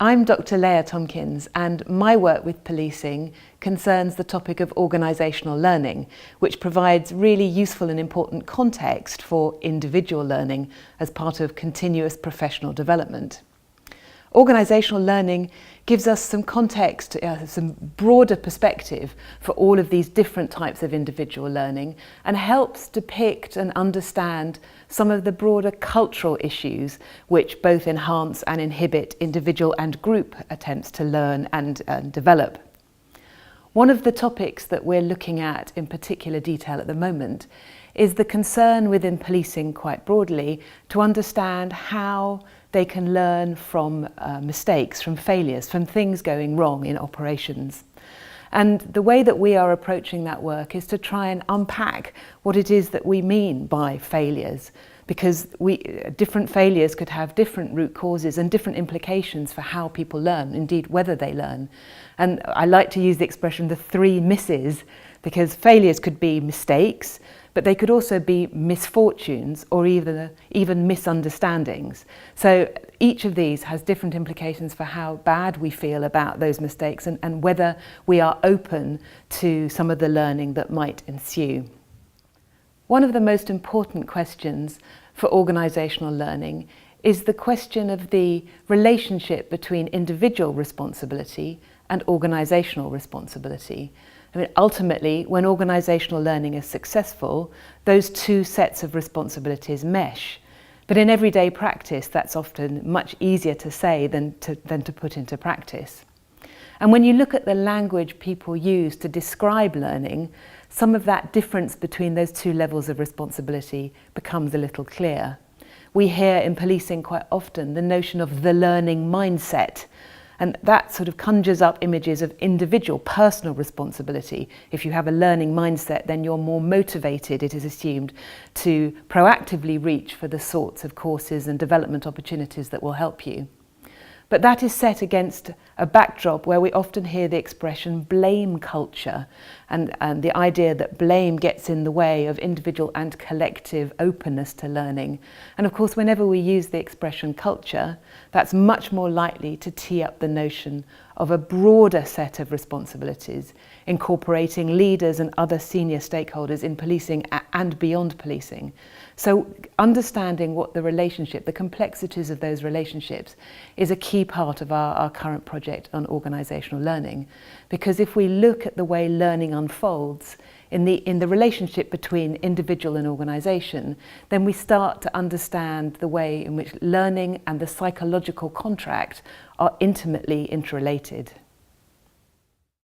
I'm Dr. Leah Tomkins, and my work with policing concerns the topic of organisational learning, which provides really useful and important context for individual learning as part of continuous professional development. Organisational learning gives us some context, some broader perspective for all of these different types of individual learning, and helps depict and understand some of the broader cultural issues which both enhance and inhibit individual and group attempts to learn and develop. One of the topics that we're looking at in particular detail at the moment is the concern within policing quite broadly to understand how they can learn from mistakes, from failures, from things going wrong in operations. And the way that we are approaching that work is to try and unpack what it is that we mean by failures, because different failures could have different root causes and different implications for how people learn, indeed whether they learn. And I like to use the expression the three misses, because failures could be mistakes, but they could also be misfortunes or even misunderstandings. So each of these has different implications for how bad we feel about those mistakes and whether we are open to some of the learning that might ensue. One of the most important questions for organisational learning is the question of the relationship between individual responsibility and organisational responsibility. I mean, ultimately, when organisational learning is successful, those two sets of responsibilities mesh. But in everyday practice, that's often much easier to say than to put into practice. And when you look at the language people use to describe learning, some of that difference between those two levels of responsibility becomes a little clear. We hear in policing quite often the notion of the learning mindset, and that sort of conjures up images of individual, personal responsibility. If you have a learning mindset, then you're more motivated, it is assumed, to proactively reach for the sorts of courses and development opportunities that will help you. But that is set against a backdrop where we often hear the expression blame culture and the idea that blame gets in the way of individual and collective openness to learning. And of course, whenever we use the expression culture, that's much more likely to tee up the notion of a broader set of responsibilities, incorporating leaders and other senior stakeholders in policing and beyond policing. So understanding what the relationship, the complexities of those relationships, is a key part of our current project on organisational learning. Because if we look at the way learning unfolds in the relationship between individual and organisation, then we start to understand the way in which learning and the psychological contract are intimately interrelated.